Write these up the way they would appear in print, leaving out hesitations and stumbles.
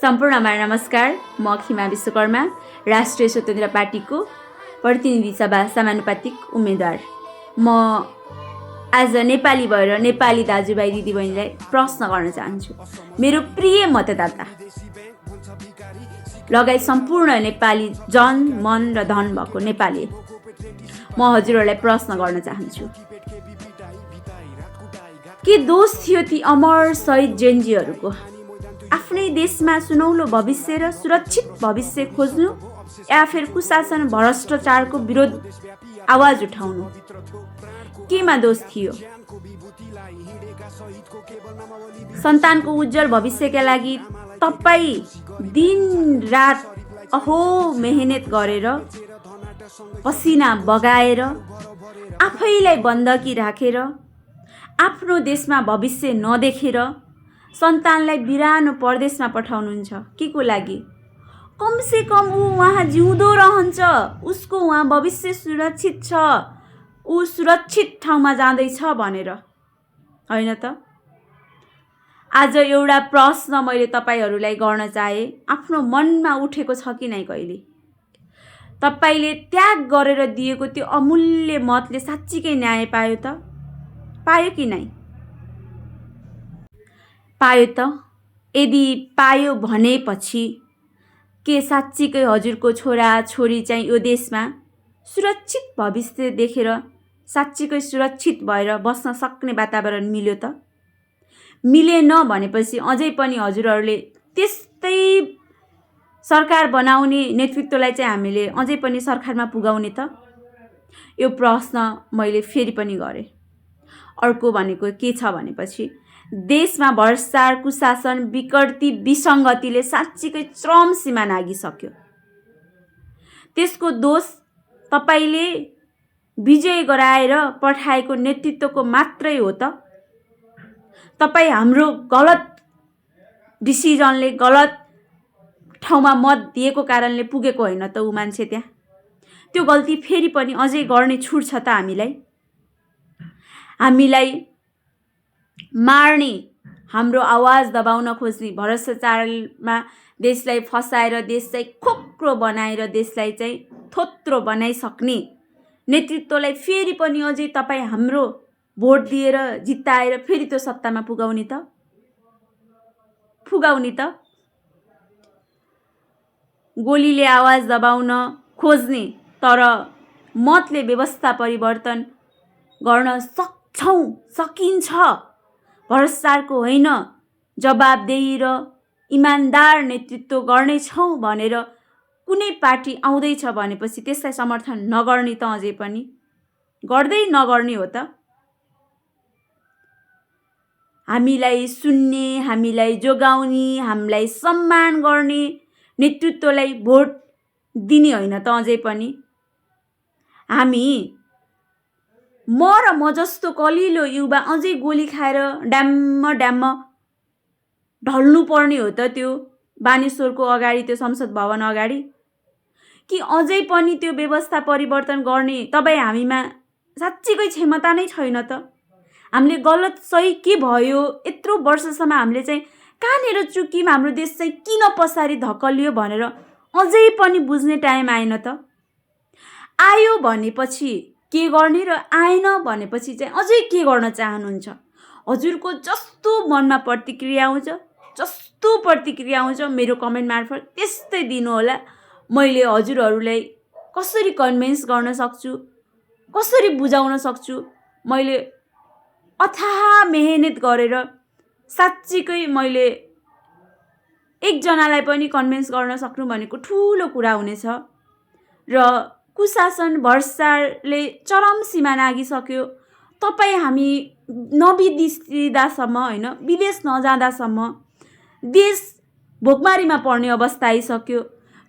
सम्पूर्णमा नमस्कार। म खिमा विश्वकर्मा, राष्ट्रिय स्वतन्त्र पार्टीको प्रतिनिधि सभा समानुपातिक उम्मेदवार। म आज नेपाली भएर नेपाली दाजुभाइ दिदीबहिनीलाई प्रश्न गर्न चाहन्छु। मेरो प्रिय मतदाता लगायत सम्पूर्ण नेपाली जन, मन र धन भएको नेपाली, म हजुरहरूलाई प्रश्न गर्न चाहन्छु। के दोष थियो ती अमर शहीद जेनजीहरूको? आफ्नै देशमा सुनौलो भविष्य र सुरक्षित भविष्य खोज्नु या फिर कुशासन भ्रष्टाचारको विरोध आवाज उठाउनु? केमा दोष थियो? सन्तानको उज्जवल भविष्यका लागि तपाईँ दिन रात अहो मेहनत गरेर, पसिना बगाएर, आफैलाई बन्दकी राखेर, आफ्नो देशमा भविष्य नदेखेर सन्तानलाई बिरानो परदेशमा पठाउनुहुन्छ। के को लागि? कमसे कम ऊ वहाँ जिउँदो रहन्छ, उसको वहाँ भविष्य सुरक्षित छ, ऊ सुरक्षित ठाउँमा जाँदैछ भनेर, होइन त? आज एउटा प्रश्न मैले तपाईहरूलाई गर्न चाहे, आफ्नो मनमा उठेको छ कि नै? कहिले तपाईले त्याग गरेर दिएको त्यो अमूल्य मतले साँच्चीकै न्याय पायो त? पायो कि नै? पायो त? यदि पायो भनेपछि के साँच्चीकै हजुरको छोरा छोरी चाहिँ यो देशमा सुरक्षित भविष्य देखेर साँच्चीकै सुरक्षित भएर बस्न सक्ने वातावरण मिल्यो त? मिलेन भनेपछि अझै पनि हजुरहरूले त्यस्तै सरकार बनाउने नेतृत्वलाई चाहिँ हामीले अझै पनि सरकारमा पुगाउने त? यो प्रश्न मैले फेरि पनि गरेँ। अर्को भनेको के छ भनेपछि देशमा भ्रष्टाचार, कुशासन, विकृति, विसङ्गतिले साँच्चीकै चरम सीमा नागिसक्यो। त्यसको दोष तपाईले विजय गराएर पठाएको नेतृत्वको मात्रै हो त? तपाईँ हाम्रो गलत डिसिजनले गलत ठाउँमा मत दिएको कारणले पुगेको होइन त ऊ मान्छे त्यहाँ? त्यो गल्ती फेरि पनि अझै गर्ने छुट छ त हामीलाई? हामीलाई मार्ने, हाम्रो आवाज दबाउन खोज्ने, भ्रष्टाचारमा देशलाई फसाएर देशलाई खोक्रो बनाएर देशलाई चाहिँ थोत्रो बनाइसक्ने नेतृत्वलाई फेरि पनि अझै तपाईँ हाम्रो भोट दिएर जिताएर फेरि त्यो सत्तामा पुगाउने त? पुगाउने त? गोलीले आवाज दबाउन खोज्ने तर मतले व्यवस्था परिवर्तन गर्न सकिन्छ, भ्रष्टाचारको होइन जवाबदेही र इमान्दार नेतृत्व गर्नेछौँ भनेर कुनै पार्टी आउँदैछ भनेपछि त्यसलाई समर्थन नगर्ने त? अझै पनि गर्दै नगर्ने हो त? हामीलाई सुन्ने, हामीलाई जोगाउने, हामीलाई सम्मान गर्ने नेतृत्वलाई भोट दिने होइन त? अझै पनि हामी म जस्तो कलिलो युवा अझै गोली खाएर ड्याम्म ढल्नु पर्ने हो त त्यो बानेश्वरको अगाडि, त्यो संसद भवन अगाडि? कि अझै पनि त्यो व्यवस्था परिवर्तन गर्ने तपाईँ हामीमा साँच्चीकै क्षमता नै छैन त? हामीले गलत सही के भयो, यत्रो वर्षसम्म हामीले चाहिँ कहाँनिर चुक्यौँ, हाम्रो देश चाहिँ किन पछाडि धकलियो भनेर अझै पनि बुझ्ने टाइम आएन त? आयो भनेपछि के गर्ने र आएन भनेपछि चाहिँ अझै के गर्न चाहनुहुन्छ? हजुरको जस्तो मनमा प्रतिक्रिया आउँछ, जस्तो प्रतिक्रिया आउँछ मेरो कमेन्ट मार्फत त्यस्तै दिनु होला। मैले हजुरहरूलाई कसरी कन्भिन्स गर्न सक्छु, कसरी बुझाउन सक्छु, मैले अथाह मेहनत गरेर साँच्चीकै मैले एकजनालाई पनि कन्भिन्स गर्न सक्नु भनेको ठुलो कुरा हुनेछ। र कुशासन भ्रष्टाचारले चरम सीमा नागिसक्यो। तपाईँ हामी नबिदिँदासम्म, होइन, विदेश नजाँदासम्म देश भोकमारीमा पर्ने अवस्था आइसक्यो।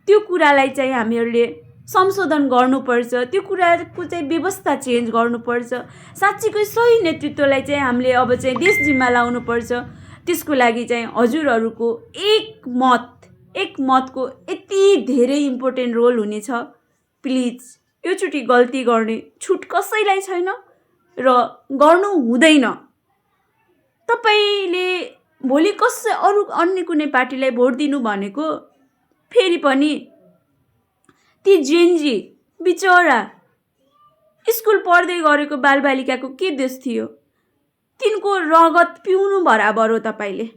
त्यो कुरालाई चाहिँ हामीहरूले संशोधन गर्नुपर्छ, त्यो कुराको चाहिँ व्यवस्था चेन्ज गर्नुपर्छ। साँच्चीकै सही नेतृत्वलाई चाहिँ हामीले अब चाहिँ देश जिम्मा लाउनुपर्छ। त्यसको लागि चाहिँ हजुरहरूको एक मतको यति धेरै इम्पोर्टेन्ट रोल हुनेछ। प्लिज योचोटि गल्ती गर्ने छुट कसैलाई छैन र गर्नु हुँदैन। तपाईँले भोलि कसै अरू अन्य कुनै पार्टीलाई भोट दिनु भनेको फेरि पनि ती जेनजी बिचरा स्कुल पढ्दै गरेको बालबालिकाको के दोष थियो? तिनको रगत पिउनु बराबर हो तपाईँले।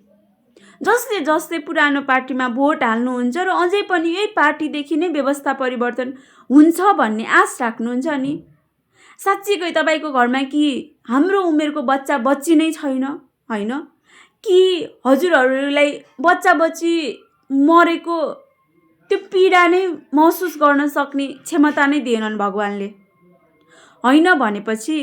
जसले जसले पुरानो पार्टीमा भोट हाल्नुहुन्छ र अझै पनि यही पार्टीदेखि नै व्यवस्था परिवर्तन हुन्छ भन्ने आश राख्नुहुन्छ नि, साँच्चीकै तपाईँको घरमा कि हाम्रो उमेरको बच्चा बच्ची नै छैन होइन? कि हजुरहरूलाई बच्चा बच्ची मरेको त्यो पीडा नै महसुस गर्न सक्ने क्षमता नै दिएनन् भगवानले? होइन भनेपछि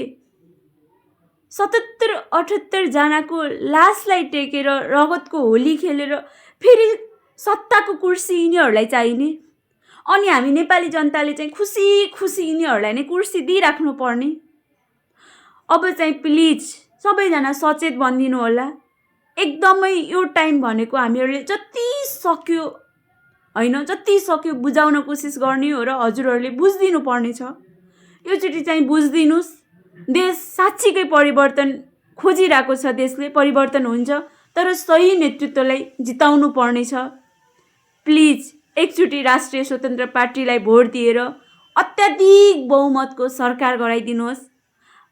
77-78 जनाको लासलाई टेकेर रगतको होली खेलेर फेरि सत्ताको कुर्सी यिनीहरूलाई चाहिने, अनि हामी नेपाली जनताले चाहिँ खुसी खुसी यिनीहरूलाई नै कुर्सी दिइराख्नु पर्ने। अब चाहिँ प्लिज सबैजना सचेत बनिदिनु होला। एकदमै यो टाइम भनेको हामीहरूले जति सक्यो होइन, जति सक्यो बुझाउन कोसिस गर्ने हो र हजुरहरूले बुझिदिनु पर्नेछ। योचोटि चाहिँ बुझिदिनुहोस्। देश साँच्चीकै परिवर्तन खोजिरहेको छ, देशले परिवर्तन हुन्छ, तर सही नेतृत्वलाई जिताउनु पर्नेछ। प्लिज एकचोटि राष्ट्रिय स्वतन्त्र पार्टीलाई भोट दिएर अत्याधिक बहुमतको सरकार गराइदिनुहोस्।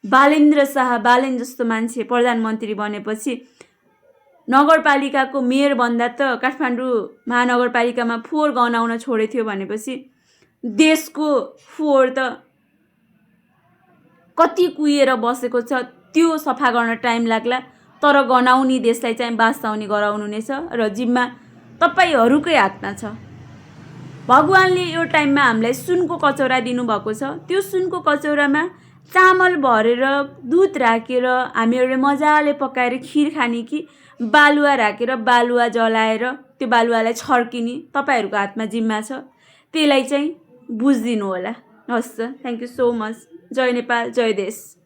बालेन्द्र शाह बालेन जस्तो मान्छे प्रधानमन्त्री बनेपछि नगरपालिकाको मेयर बन्दा त काठमाडौँ महानगरपालिकामा फोहोर गनाउन छोडेथ्यो भनेपछि देशको फोहोर त कति कुहिएर बसेको छ त्यो सफा गर्न टाइम लाग्ला, तर गनाउने देशलाई चाहिँ बाँचाउने गराउनु नै छ र जिम्मा तपाईँहरूकै हातमा छ। भगवानले यो टाइममा हामीलाई सुनको कचौरा दिनुभएको छ। त्यो सुनको कचौरामा चामल भरेर दुध राखेर हामीहरूले मजाले पकाएर खिर खाने कि बालुवा राखेर बालुवा जलाएर त्यो बालुवालाई छर्किने तपाईँहरूको हातमा जिम्मा छ। त्यसलाई चाहिँ बुझिदिनु होला। हस्, थ्याङ्क यू सो मच। जय नेपाल, जय देश।